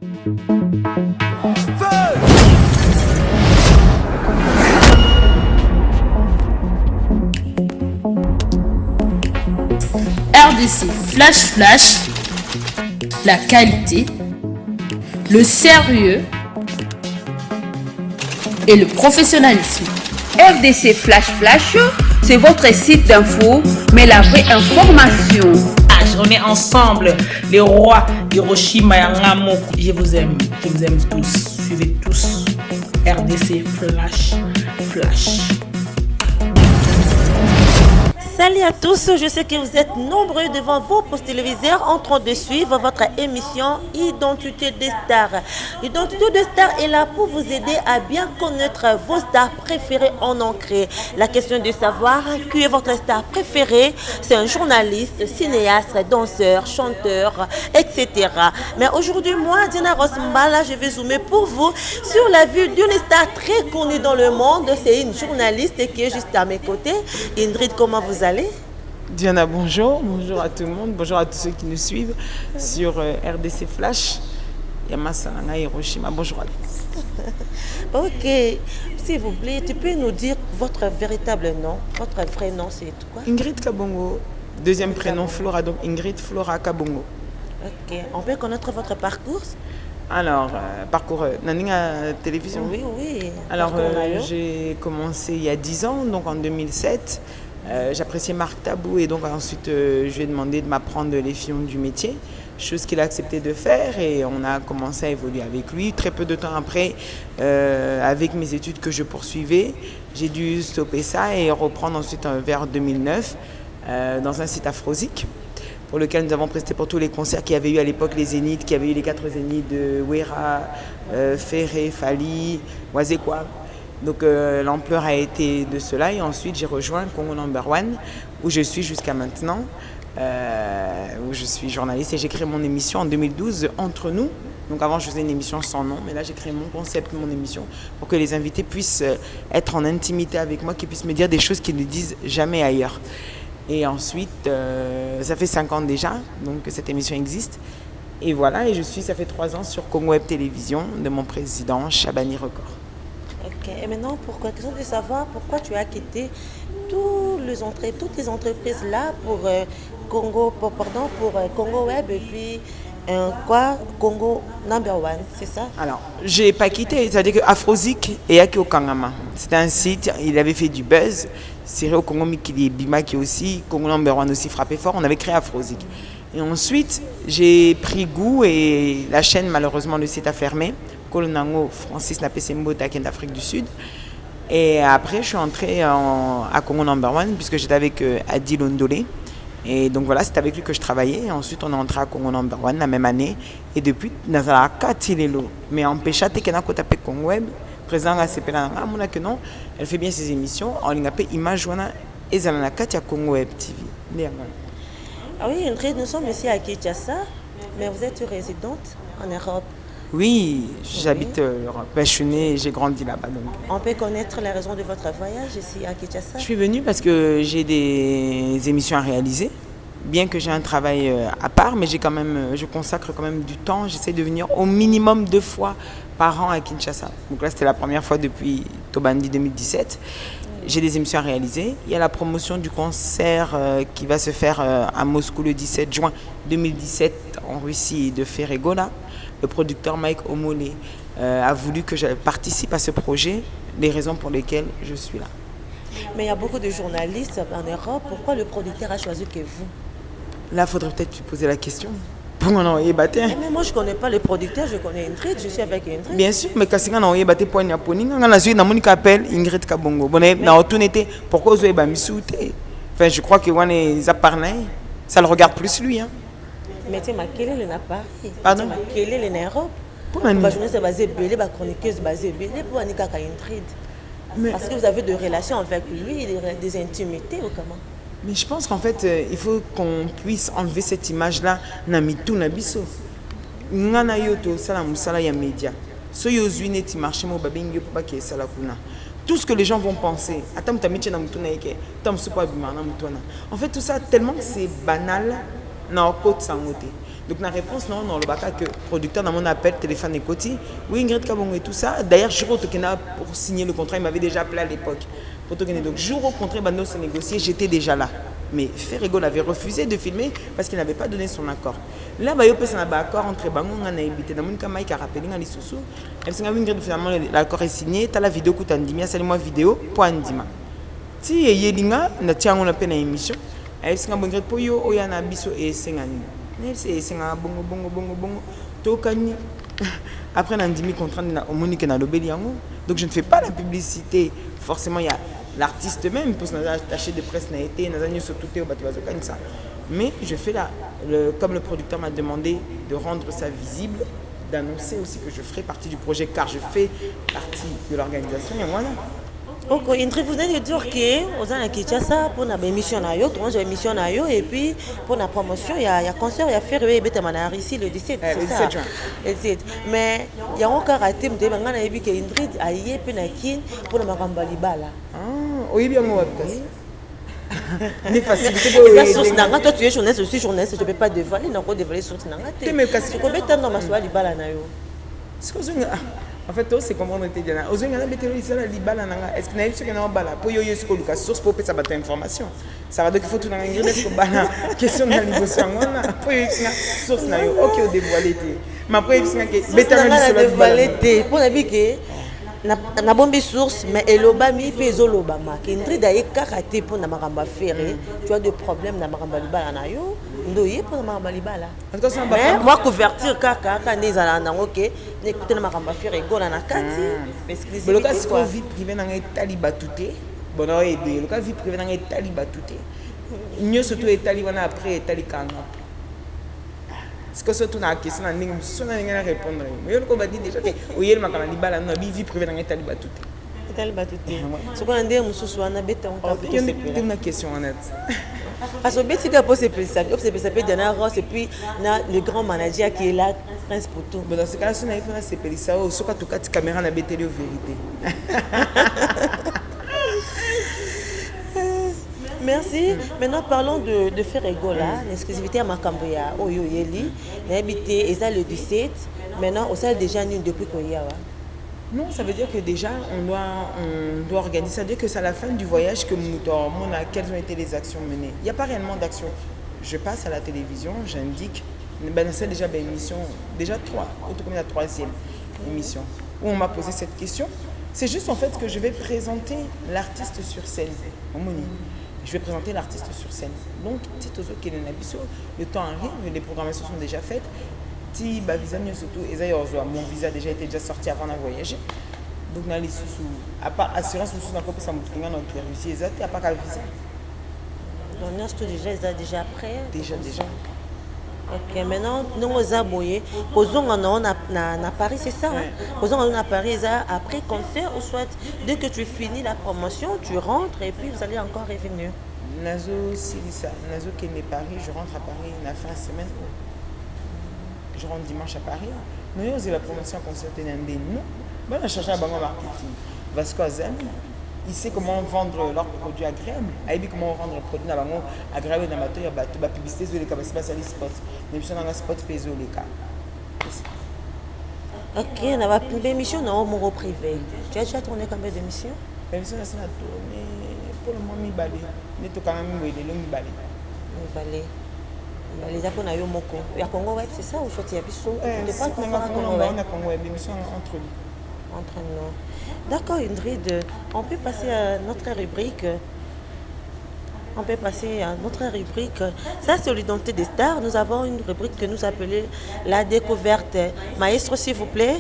RDC Flash, la qualité, le sérieux et le professionnalisme. RDC Flash, c'est votre site d'info, mais la vraie information. On est ensemble, les rois d'Hiroshima et Nagamoko. Je vous aime tous. Suivez tous RDC Flash. Salut à tous, je sais que vous êtes nombreux devant vos postes téléviseurs en train de suivre votre émission Identité des stars. Identité des stars est là pour vous aider à bien connaître vos stars préférées en ancré. La question de savoir qui est votre star préférée, c'est un journaliste, cinéaste, danseur, chanteur, etc. Mais aujourd'hui, moi, Diana Rosmbala, je vais zoomer pour vous sur la vue d'une star très connue dans le monde. C'est une journaliste qui est juste à mes côtés. Ingrid, comment vous allez? Diana, bonjour à tout le monde, bonjour à tous ceux qui nous suivent sur RDC Flash. Yamasananga Hiroshima, bonjour à tous. Ok, s'il vous plaît, tu peux nous dire votre véritable nom, votre vrai nom, c'est quoi? Ingrid Kabongo, deuxième prénom Flora, donc Ingrid Flora Kabongo. Ok, on peut connaître votre parcours? Alors, parcours Naninga Télévision. Oui. Alors, j'ai commencé il y a 10 ans, donc en 2007. J'appréciais Marc Tabou et donc ensuite je lui ai demandé de m'apprendre les filons du métier, chose qu'il a accepté de faire et on a commencé à évoluer avec lui. Très peu de temps après, avec mes études que je poursuivais, j'ai dû stopper ça et reprendre ensuite vers 2009 dans un site Afrosique pour lequel nous avons presté pour tous les concerts qu'il y avait eu à l'époque, les Zéniths, qu'il y avait eu les 4 Zéniths de Wera, Ferré, Fali, Wazekwa. Donc l'ampleur a été de cela et ensuite j'ai rejoint Congo No.1 où je suis jusqu'à maintenant, où je suis journaliste et j'ai créé mon émission en 2012 Entre nous. Donc avant je faisais une émission sans nom, mais là j'ai créé mon concept, mon émission pour que les invités puissent être en intimité avec moi, qu'ils puissent me dire des choses qu'ils ne disent jamais ailleurs. Et ensuite, ça fait 5 ans déjà, donc cette émission existe. Et voilà, et ça fait 3 ans sur Congo Web Télévision de mon président Chabani Record. Ok, et maintenant, question de savoir pourquoi tu as quitté toutes les entreprises là pour Congo Web et puis Congo No.1, c'est ça? Alors, je n'ai pas quitté, c'est-à-dire que Afrosique et Aki Okangama, c'était un site, il avait fait du buzz, c'est au Congo Mikili Bima qui aussi, Congo No.1 aussi frappé fort, on avait créé Afrosique. Et ensuite, j'ai pris goût et la chaîne, malheureusement, le site a fermé. Kolonango, Francis Napesembo, Taken d'Afrique du Sud. Et après, je suis entrée à Congo No.1 puisque j'étais avec Adil Ondolé. Et donc voilà, c'était avec lui que je travaillais. Et ensuite, on est entré à Congo No.1 la même année. Et depuis, Nazala Katilelo. Mais en pécha, Tekena Kotape Congo Web, président de la CPLA, que non, elle fait bien ses émissions. On l'a appelé Image Wana et Zalana Katia Congo Web TV. Ah oui, nous sommes ici à Kinshasa, mais vous êtes résidente en Europe. Oui, j'habite l'Europe. Je suis née et j'ai grandi là-bas. Donc. On peut connaître la raison de votre voyage ici à Kinshasa? Je suis venue parce que j'ai des émissions à réaliser. Bien que j'ai un travail à part, mais je consacre quand même du temps. J'essaie de venir au minimum 2 fois par an à Kinshasa. Donc là, c'était la première fois depuis Tobandi 2017. J'ai des émissions à réaliser. Il y a la promotion du concert qui va se faire à Moscou le 17 juin 2017 en Russie de Ferregola. Le producteur Mike Omole a voulu que je participe à ce projet, les raisons pour lesquelles je suis là. Mais il y a beaucoup de journalistes en Europe. Pourquoi le producteur a choisi que vous? Là, il faudrait peut-être lui poser la question. Mais moi, je ne connais pas le producteur, je connais Ingrid, je suis avec Ingrid. Bien sûr, mais quand on a battu pour une appelle Ingrid Kabongo. Pourquoi vous avez enfin, je crois que ça le regarde plus lui. Hein. Mais tu sais, quel est le Napari? Pardon? Quel est le Nairobi? Pour la journaliste basée belé, la chroniqueuse basée belé, pour Anika Ingrid. Parce que vous avez des relations avec lui, des intimités ou comment? Mais je pense qu'en fait, il faut qu'on puisse enlever cette image-là. Namitu nabiso. Ngana yoto sala musala ya média. Soyo zuineti marché mo babingi pour pas qu'il sala kuna. Tout ce que les gens vont penser. Atam tamiche na mutuna yeke, tam supa bimana mutuna. En fait, tout ça tellement que c'est banal. Na okot sangote. Donc la réponse non le baka que producteur dans mon appel téléphone et côté oui Ingrid Kabongo et tout ça. D'ailleurs je crois que pour signer le contrat il m'avait déjà appelé à l'époque. Donc jour au contrat Bando se négocier, j'étais déjà là. Mais Ferrego avait refusé de filmer parce qu'il n'avait pas donné son accord. Là, il y a un accord entre Bango et Naïbité. Dans mon cas, il a rappelé à l'Issoussou. Et finalement, l'accord est signé. Tu as la vidéo que tu as dit, c'est moi vidéo pour Andima. Si il y a des gens qui ont la peine à l'émission, il y a des gens qui ont la biso et Sengani. C'est un bongo. Après, on a dit contraint de Monique dans l'obéliango. Donc, je ne fais pas la publicité. Forcément, il y a l'artiste même, pour attaché de presse n'a été, mais je fais comme le producteur m'a demandé de rendre ça visible, d'annoncer aussi que je ferai partie du projet car je fais partie de l'organisation. Et voilà. Ok, vous venez de dire que vous avez quitté ça pour une émission et puis pour la promotion, il y a concert, il y a Ferré ici le 17, le 17 juin. Le 17. Mais il y a encore un thème de Ingrid a eu pour la Marambali-Bala. Oui, bien moi. Les facilités. Toi, tu es journaliste, je suis journaliste, je ne peux pas dévoiler, non, dévoiler sur Nanga. Tu peux mettre un homme à soi, Libala Nayo. En fait, c'est comprendre que tu es là. Est-ce que tu as dit que tu as une source pour faire cette information? Ça va donc il faut tout dans la question de la négociation. Pour une source, ok, au dévoilé. Mais après, il faut que pour la vie na bombi source mais elobami pe ezolobama ke Ingrid aye karaté pour na maramba ferré tu as des problèmes na maramba libala na yo ndoye pour na maramba libala mais moi couverture kaka quand ils allaient na OK écouter na maramba ferré gola na kati parce que le cas c'est vie privée na taliba touté bon on aider le cas vie privée na taliba touté mieux surtout talibana après talikanga. Est-ce que surtout na question na ningi so na ningi na répondre mais yo ko ba di déjà oui elle m'a quand libala na vie privée na taliba touté taliba touté ce qu'on a dit mususu wana beta on peut se poser une question honnête parce que beti ka poser ça peut dernière rose et puis na le grand manager qui est là Prince Poto bon dans ce cas là on a fait na sepeli ça so ka tukati caméra na beteli vérité. Merci. Maintenant, parlons de Ferrego là, l'exclusivité à Makamboya, Oyoyeli, l'habité, et ça le 17. Maintenant, on sait déjà nous depuis qu'on y a. Non, ça veut dire que déjà, on doit organiser. Ça veut dire que c'est à la fin du voyage que nous dormons, quelles ont été les actions menées. Il n'y a pas réellement d'action. Je passe à la télévision, j'indique, c'est déjà une émission, déjà 3, autant comme la 3e émission, où on m'a posé cette question. C'est juste en fait que je vais présenter l'artiste sur scène. Je vais présenter l'artiste sur scène. Donc, le temps arrive, les programmations sont déjà faites. Surtout, mon visa a déjà été sorti avant de voyager. Donc, à part assurance, nous sommes ça m'a notre Russie, à part qu'à visa. Donc, déjà prêt. Déjà. Ok, maintenant, nous sommes aboyés. Posons à Paris, c'est ça. Posons à Paris, après concert, ou soit dès que tu finis la promotion, tu rentres et puis vous allez encore revenir. Nazo qui est Paris, je rentre à Paris la fin de semaine. Je rentre dimanche à Paris. Nous avons la promotion concert non. On a cherché à Bango marketing. Vasco Azem, il sait comment vendre leurs produits agréables. Il sait comment vendre un produit agréable dans la publicité sur les cas, c'est pas ça les spots. Même si on a un spot payé les cas. Ok, on a une émission dans mon privé. Tu as déjà tourné combien d'émissions? L'émission a tourné pour le moment mi-balé. Nous avons quand même mi-balé. Mi-balé. Les Japonais ont moko. Il y a Congo Web, c'est ça ou soit il y a Bissou? On a Congo Web, l'émission entre nous. Entre nous. D'accord, Ingrid, on peut passer à notre rubrique. Ça, c'est l'identité des stars. Nous avons une rubrique que nous appelons la découverte. Maestro, s'il vous plaît.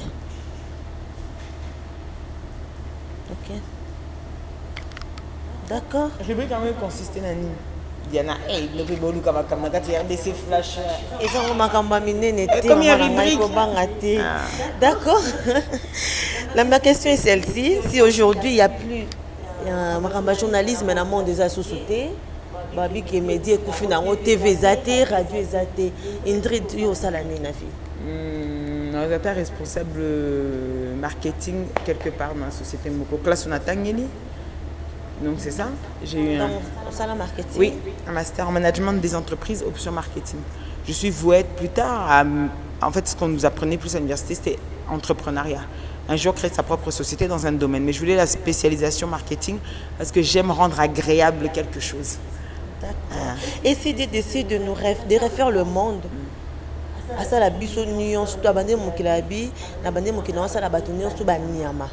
Ok. D'accord. La rubrique a même consisté dans il y en a le plus beau comme RDC Flash. Et ça, on m'a comme il y a rubrique. D'accord. Ma question est celle-ci. Si aujourd'hui, il n'y a plus un journalisme dans le monde des associés, Babi qui est média, TV Zate, Radio Zate, Ingrid, tu es au salami, Nafi. Nous sommes responsable marketing quelque part dans la société Moko. Classe on a Tangeli. Donc c'est ça. J'ai eu au salon marketing. Oui, un master en management des entreprises, option marketing. je suis vouée plus tard en fait, ce qu'on nous apprenait plus à l'université, c'était entrepreneuriat. Un jour, créer sa propre société dans un domaine. Mais je voulais la spécialisation marketing parce que j'aime rendre agréable quelque chose. D'accord. Et si tu décides de refaire le monde, à ça la biso nuance, tu as bandé mon kilabi, na bandé mon kilance à la bâtonnière sous banyama.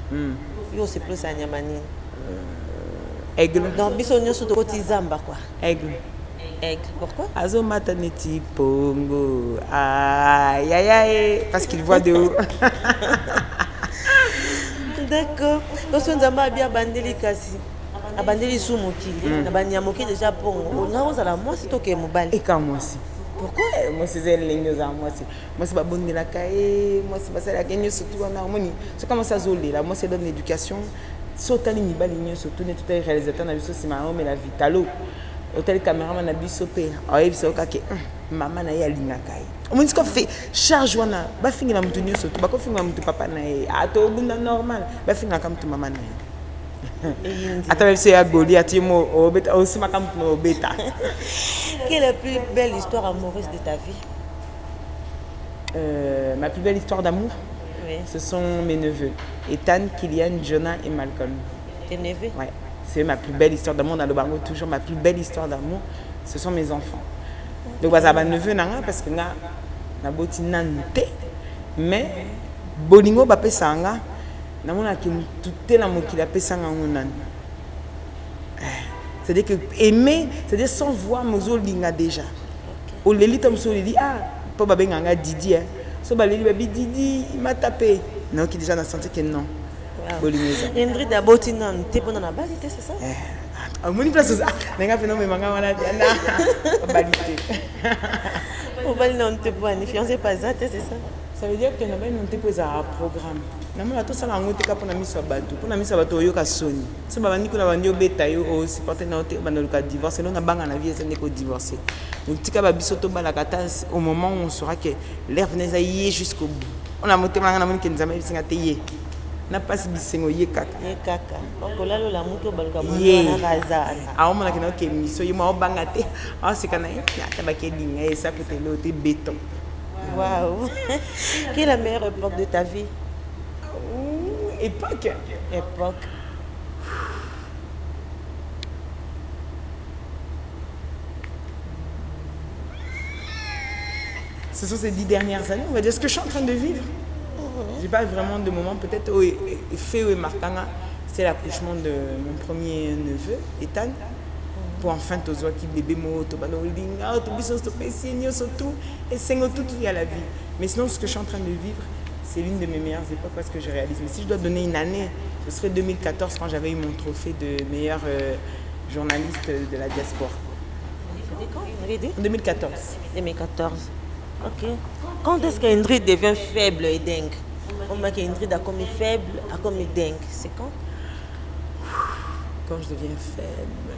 Yo c'est plus à nyamani. Aigle. Donc biso nuance sous côté zamba quoi. Aigle. Aigle. Pourquoi? Azo mataneti pongo. Aïe aïe aïe. Parce qu'il voit de haut. D'accord. Donc si on a bien bandé kasi. Abandeli sous mokili. Na banyamoki déjà pongo. On a aux à la moi c'est toi qui est mobile. Et quand moi aussi. Pourquoi? Moi c'est elle les news à moi c'est. Moi c'est pas bonne de la caille. Moi c'est pas ça la gagne surtout en harmonie. C'est comme ça zolé là. Moi c'est dans l'éducation. Sotali ni ba ligno surtout ne tout est réalisateur na biso c'est marrant mais la vitalo. Hôtel caméraman na biso pe. Aïe biso kake. Maman na ya linga kai. On me dit qu'on fait charge wana. Ba fingi na mutu nyonso surtout. Ba ko fingi na mutu papa na ye. Ato bunda normal. Ba fingi na kam tu maman na ye. Attends, même si il y a Goli, aussi ma camp no bêta. Quelle est la plus belle histoire amoureuse de ta vie? Ma plus belle histoire d'amour, Oui. ce sont mes neveux. Ethan, Kylian, Jonah et Malcolm. Tes neveux? Ouais. C'est ma plus belle histoire d'amour dans le bango. Toujours ma plus belle histoire d'amour, ce sont mes enfants. Donc, bah, ça va neveu nanga parce que na boti nante, mais bolingo ba pesa nga. C'est-à-dire que aimer, c'est-à-dire sans voir Mozo Linga déjà. Au Lili comme ça, il dit ah, pas babé nganga Didi hein. So ba Lili babi Didi, il m'a tapé. Non, qui déjà n'a senti que non. Indrid d'abord tu n'en t'es pas dans la balité, c'est ça? Ah, mon place ça. N'enga fait non mais manga wana diana. Balité. Au bal non t'es pas ni fiancé pas ça, c'est ça? Ça veut dire que n'a pas non t'es pas un programme. Namona tout ça lango teka pona miso bato pona miso bato yoka soni so babandi kuna bandi obeta yo o supporter na hotel banoka divorcer non na banga na vie c'est ko divorcer donc tika ba biso to bala kata au moment où on saura que l'air venait à y jusqu'au bout on a monté manga na moni kenza mai singa teye na passe bisengo ye kaka donc là la moto baluka bona razana a on mona kena ke miso yo ma banga te a c'est kana ya tabake linga et ça côté le te béton. Waouh. Quelle est la meilleure époque de ta vie? Époque. Ce sont ces 10 dernières années, on va dire ce que je suis en train de vivre. J'ai pas vraiment de moment, peut-être fait et marquant, c'est l'accouchement de mon premier neveu, Ethan. Pour enfin te voir qui bébé mo to balo linga to biso to pesinyo surtout et c'est tout à la vie. Mais sinon ce que je suis en train de vivre, c'est l'une de mes meilleures époques parce que je réalise. Mais si je dois donner une année, ce serait 2014 quand j'avais eu mon trophée de meilleur journaliste de la diaspora. C'était quand? Vous avez dit? En 2014. 2014. Ok. Quand est-ce qu'Indrid devient faible et dingue? On m'a dit qu'Indrid a commis faible, a commis dingue. C'est quand? Quand je deviens faible.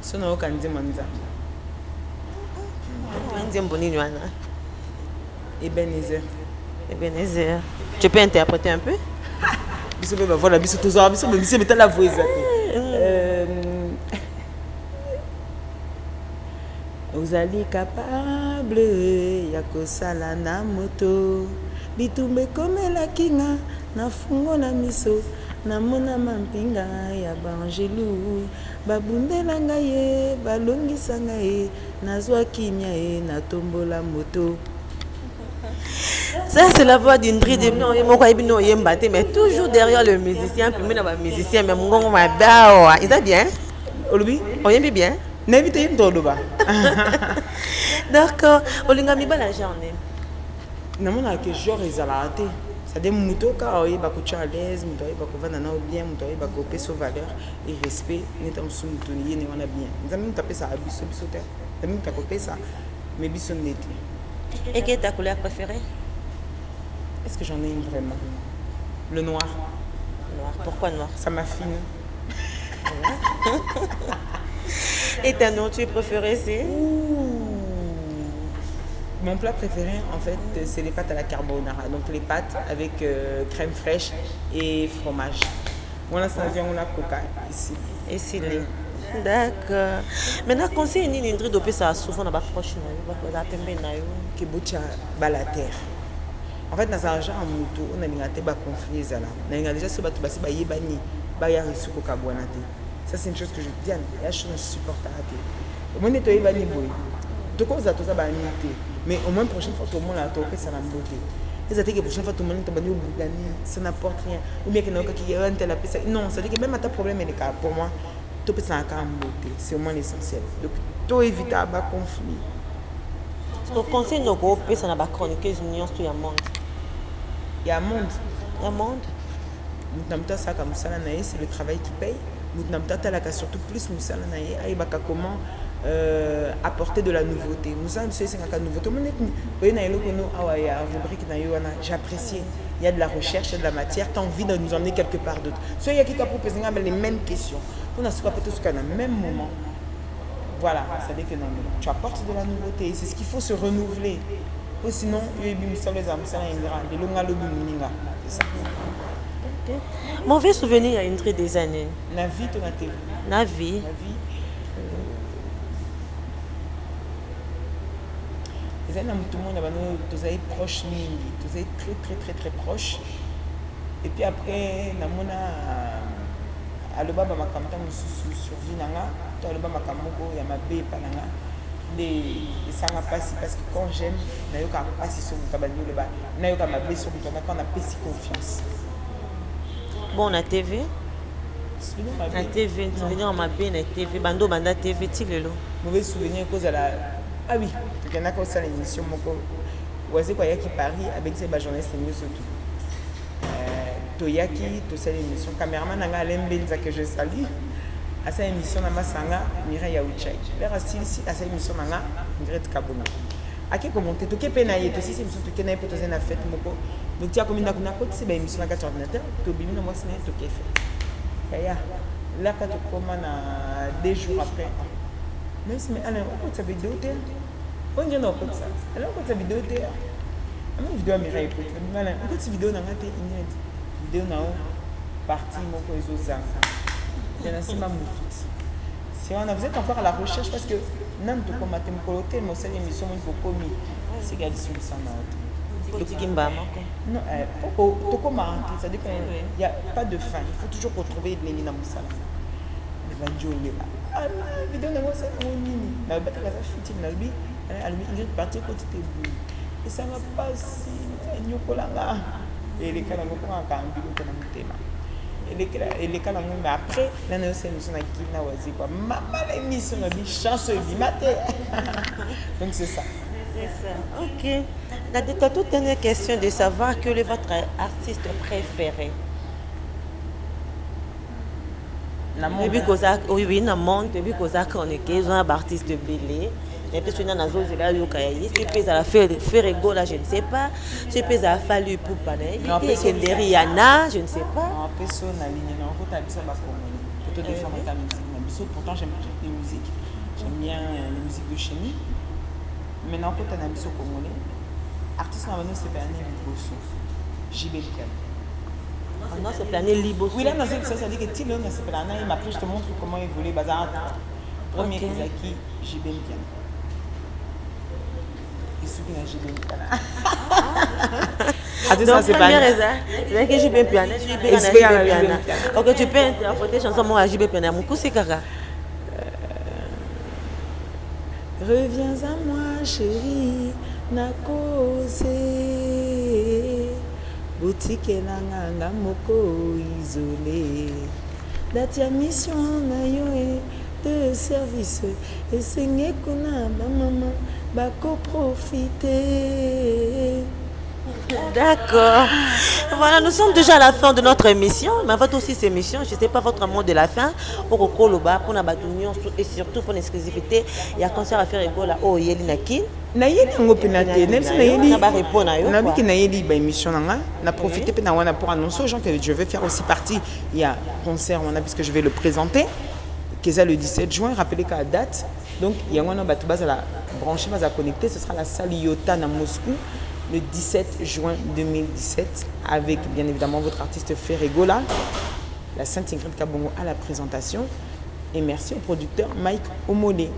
Ce n'est aucun dimanche. Ebenezer. Ebenezer. Tu peux interpréter un peu? Voilà, la voix. Vous allez capable, yakosala na moto, bitumbe comme la kinga, na fungo na miso, na mona mampinga ya bangelou, babundela ngaye, balongisa ngaye, nazwa kimia ye, na tombola moto. Ça, c'est la voix d'Indrid. Mais toujours derrière le musicien, puis même le musicien, mais mon gars, il est bien. Olubi? On y est bien. N'invite pas Oluba. D'accord. Olingami ba la journée. Namona que genre ils ont raté. Ça des moto ka oye ba ko à l'aise, moto oye ba ko vana na bien, moto oye ba ko peso valeur et respect, netam sou moto ni wana bien. Nzami taper ça biso biso te. Nzami taper ça. Mais biso neti. Et quelle est ta couleur préférée? Est-ce que j'en ai une vraiment? Le noir. Noir. Pourquoi noir? Ça m'affine. Et ta nourriture préférée, c'est? Mon plat préféré, en fait, c'est les pâtes à la carbonara. Donc les pâtes avec crème fraîche et fromage. On a ça vient on a coca ici. Et s'il D'accord. Maintenant, conseil ni Indri dopé ça souvent dans proche na pembe na yo. Que bocha bala terre. En fait, dans un genre moto, on a lingaté ba conflit zala. Na linga déjà ce bato basi ba yebani ba ya risu ko kabwana te. Ça c'est une chose que je dis, il y a chose supportable. Mon neto yebani boy. To ko za to za ba nité. Mais au moins prochaine fois tout le monde a topé ça na beauté. Les attaques, la prochaine fois, tout le monde est au bout de l'année, ça n'apporte rien. Ou bien qu'il y en a qui ont un tel appel. Non, ça veut dire que même à ta problème, pour moi, tout peut s'en beauté. C'est au moins l'essentiel. Donc, tout évitable à conflit. Le conseil de groupe, ça n'a pas chronique, union, il y a monde. Il y a un monde. Il y a un monde. Ça, comme ça, c'est le travail qui paye. Surtout plus, comment apporter de la nouveauté. Nous avons une nouveauté. J'ai apprécié. Il y a de la recherche, il y a de la matière. Tu as envie de nous emmener quelque part d'autre. Soit il y a qui propose les mêmes questions. On a souvent tout ce qu'à un même moment. Voilà, ça dit que non, tu apportes de la nouveauté. C'est ce qu'il faut se renouveler. Ou sinon, il y a c'est ça. Mauvais souvenir à une des années. La vie, tu as été. La vie. Les années, tout le monde est proche, tu es très proche. Et puis après, à l'obaba makamta survie nanga, toi l'obaba makamoko ya mabe pananga. Ça m'a passé parce que quand j'aime, nayoka passer sur mon cabane le bas, nayoka ma blessure sur mon quand on a pas si confiance. Bon, la TV. La TV, souvenir ma bien la TV, bando banda TV tilelo. Mauvais souvenir cause à la ah oui, il y en a comme ça l'émission moko. Oisé quoi yaki Paris avec ces journalistes mieux surtout. Toyaki, tout ça l'émission caméraman nanga Lembenza que je salue. À cette émission na masanga Mireille Yaouchai. L'air style ici à cette émission nanga Ingrid Kabono. À qui commenter tout qui penaye tout si c'est émission tout qui n'a pas posé na fête moko. Donc tu as comme une côté c'est bien émission na carte ordinateur que bimi na moi c'est tout qui fait. Yaya là quand tu commandes 2 jours après. Mais si mais alors on peut sa vidéo terre. On dit non comme ça. Alors on peut sa vidéo terre. Une vidéo à Mireille pour voilà on peut cette vidéo na ngate inédit. Vidéo na partie moko ezozanga. Il y en a si ma moufite. Si on a vous êtes encore à la recherche parce que nam to comme matem coloté mo c'est émission il faut commis. C'est gars sur ça na. Non, to comme ça dit qu'il y a pas de fin. Il faut toujours retrouver les na musala. Le banjo là. Ah vidéo na moi c'est nini. Na ba ta ça fitine na lui. Alors il est parti côté bout. Et ça va pas si nyokolanga. Et les cas ngoko ka ambi ko na mutema. Et les cas mais après là nous c'est émission na kina wazi quoi. Maman l'émission na bi chance bi matin. Donc c'est ça. C'est ça. OK. La toute dernière question de savoir quel est votre artiste préféré. Oui, dans le monde, depuis que ça chronique, ils ont un artiste belé. Et puis, on a zoé là, si peut à faire rigolo, je ne sais pas. Si peut à fallu pour parler. Et Rihanna, je ne sais pas. En personne, la ligne, on peut t'habiller ma commune. Pour te défendre ta musique. Pourtant, j'aime les musiques. J'aime bien les musiques de chez nous. Maintenant, quand on a mis au Congolais, artiste Navano c'est Bernier Liboso, JB Likan. Non, c'est Bernier Liboso. Oui, là, dans cette ça dit que Tilo, c'est Bernier, il m'a pris, je te montre comment évoluer Bazar. Premier Izaki, JB Likan. Et celui qui a JB Likan. Donc, première c'est que JB Piana. Ok, tu peux interpréter chanson moi à JB Piana. Mon coup, c'est Kaka. Reviens à moi, chérie, na cause. Boutique nanga moko isolé. Datia mission na yo de service. Et seigne kuna ba maman bako profiter. D'accord. Voilà, nous sommes déjà à la fin de notre émission. Mais votre aussi cette émission, je ne sais pas votre mot de la fin. Pour Okoloba, pour Nabatunion et surtout pour l'exclusivité, il y a un concert à faire Ebola au Yelinaki. Nayeli ngopinate, même si Nayeli n'a que Nayeli ba émission nanga, na profité pour annoncer aux gens que je vais faire aussi partie. Il y a un concert puisque je vais le présenter. Keza le 17 juin, rappelez qu'à date. Donc il y a un bateau base à la brancher, base à connecter, ce sera la salle Iota à Moscou. Le 17 juin 2017, avec bien évidemment votre artiste Ferregola, la Sainte Ingrid Kabongo à la présentation. Et merci au producteur Mike Omole.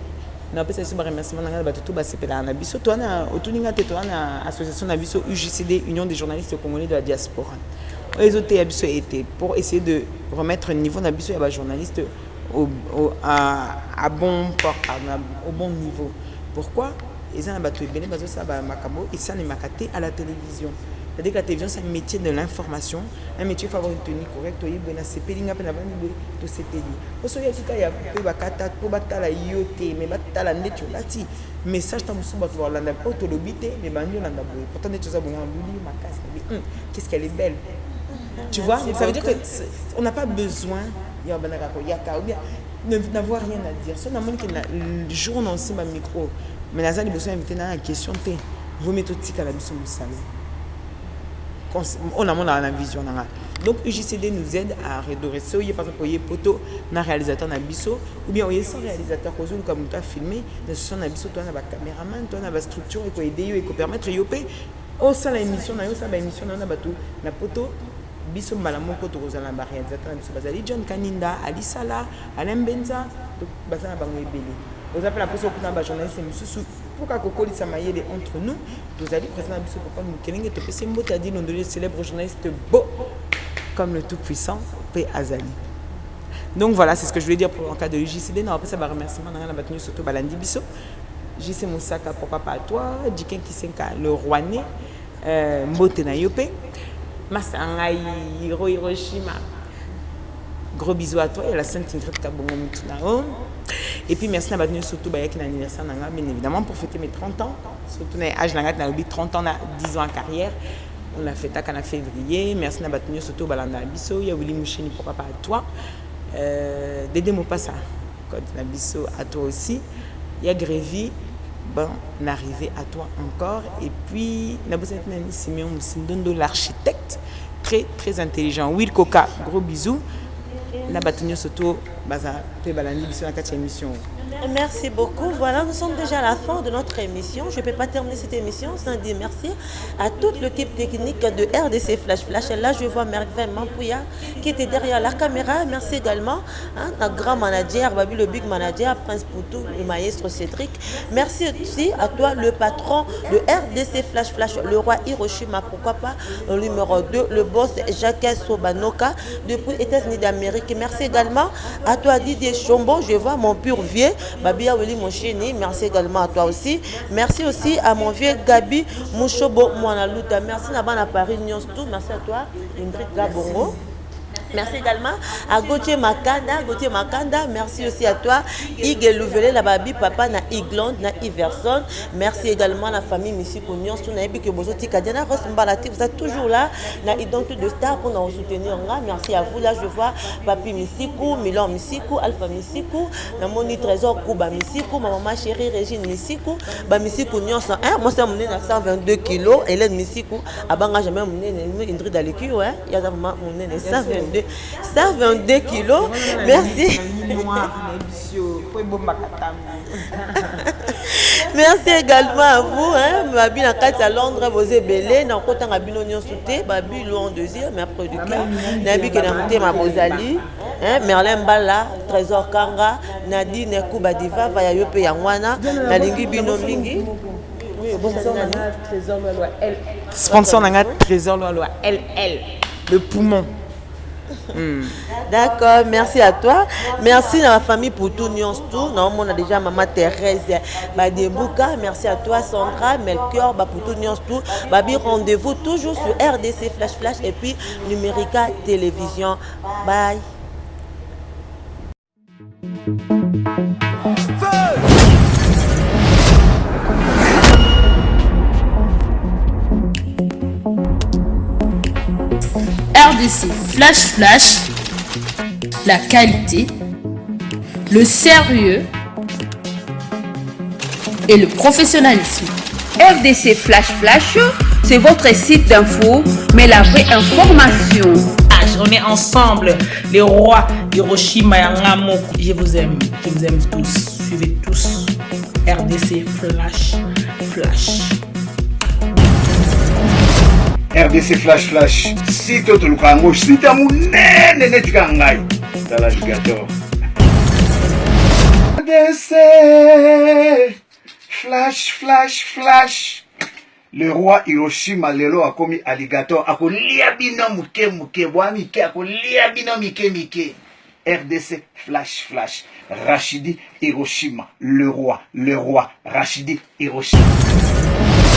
Na pesa so ba remerciement na ba tout ba sepela na biso to na otuninga te to na association na biso UJCD, Union des journalistes congolais de la diaspora. Les autres biso été pour essayer de remettre le niveau na biso ya ba journalistes à bon port, au bon niveau. Pourquoi? Ils ont battu bien parce que ça va macabo et ça n'est macaté à la télévision. C'est-à-dire que la télévision c'est un métier de l'information, un métier il faut avoir une tenue correcte, il faut CPLinga pe na bani to CPLi. Parce que il y a pe bakata po batala yote mais batala ndeto lati message ta musu ba voir landa auto lobité mais banyo landa boy. Pourtant ndeto za bonga mbuli makasi. Qu'est-ce qu'elle est belle. Tu vois, ça veut dire que on n'a pas besoin il y a banaka ko yaka ou bien n'avoir rien à dire. Si on a montré que le jour on a aussi ma micro mais la zone besoin inviter na question té. Vous mettez tout tika la biso musala. On a la vision. Donc UJCD nous aide à redresser. Par exemple, il y a poto na réalisateur na biso ou bien il y a sans réalisateur cause comme tu as filmé, na son na biso toi na ba caméraman, toi na ba structure et ko aider et ko permettre yopé au sein la émission na yo ça ba émission na bato na poto biso malamoko to kozala ba réalisateur na biso bazali John Kaninda, Ali Sala, Alain Benza, donc bazana bango ebele. Vous appelez la personne pour un journaliste et pourquoi Kokoli Samayele entre nous, vous allez présenter biso pour nous kelinge te pese mot a dit l'on de célèbre journaliste beau comme le tout puissant P Azali. Donc voilà, c'est ce que je voulais dire pour le cas de UJCD. Non, après ça va remerciement dans la bataille surtout Balandi Biso. JC Moussaka pour papa à toi, Diken Kisenka le Rouennais, Mbote na Yope, Masangai Hiroshima. Gros bisous à toi et à la Sainte Ingrid Kabongo Mutunao. Et puis merci d'avoir venu surtout à l'anniversaire nanga bien évidemment pour fêter mes 30 ans. Surtout dans l'âge nanga na 30 ans, 10 ans en carrière. On a fêté en février. Merci d'avoir venu surtout Balanda Biso, il y a Willy Moucheni pour papa à toi. Dédé Mopassa, quand na Biso à toi aussi. Il y a Grévy, bon, arrivé à toi encore. Et puis Nabosette Nani Simeon Moussindondo l'architecte, très très intelligent. Will Koka, gros bisous. La bataille surtout émission. Merci beaucoup. Voilà, nous sommes déjà à la fin de notre émission. Je ne peux pas terminer cette émission sans dire merci à tout l'équipe technique de RDC Flash Flash. Et là, je vois Merveille Mampouya qui était derrière la caméra. Merci également à notre grand manager, Babi le big manager, Prince Poutou, le maestro Cédric. Merci aussi à toi, le patron de RDC Flash Flash, le roi Hiroshima, pourquoi pas, le numéro 2, le boss Jacques Sobanoka, depuis les États-Unis d'Amérique. Merci également à toi, Didier Chombo. Je vois mon pur vieux. Babia Wili Mocheni, merci également à toi aussi. Merci aussi à mon vieux Gabi Mouchobo Mouanaluta. Merci Nabana Paris Nyonstou. Merci à toi, Ingrid Gabongo. Merci également à Gauthier Makanda. Merci aussi à toi, Ig Louvele, la babi, papa, na Iglande, na Iverson. Merci également à la famille Missiko Nyons, tout na Ebike Bozoti Kadiana, Rosmbalati, vous êtes toujours là, na Identité de Star pour nous soutenir. Merci à vous. Là, je vois Papi Missiko, Milan Missiko, Alpha Missiko, na Moni Trésor Kouba Missiko, ma maman chérie Régine Missiko, ba Missiko Nyons, moi, c'est mon 122 kilos, Hélène Missiko, Abanga, jamais mon Indrid Aleku, ouais, il y a mon 122 kilos. Merci. Merci également à vous. Babi na kati à Londres, vous êtes belé. Na kota na bino nyon souté. Babi loin deuxième, mais après du cœur. Nabi que na monté ma bozali. Merlin Bala, Trésor Kanga, Nadine Koubadiva, Vaya Yope Yangwana, Nalingi Bino Mingi. Sponsor Nanga Trésor Loi LL, le poumon. D'accord, merci à toi. Merci à la famille pour tout Nyonstou. On a déjà maman Thérèse Badebouka. Merci à toi Sandra, Melchior, pour tout Nyonstou. Babi, rendez-vous toujours sur RDC Flash Flash et puis Numérica Télévision. Bye. RDC Flash Flash, la qualité, le sérieux et le professionnalisme. RDC Flash Flash, c'est votre site d'info, mais la vraie information. On est ensemble, les rois Hiroshima et Nagasaki. Je vous aime tous. Suivez tous RDC Flash Flash. RDC Flash Flash, si tu as un site à mon nez, dans l'alligator. RDC, flash, flash, flash. Le roi Hiroshima lelo a commis alligator ako lia bino muke muke bwa mike ako lia bino mike mike. RDC flash flash. Rachidi Hiroshima, le roi Rachidi Hiroshima.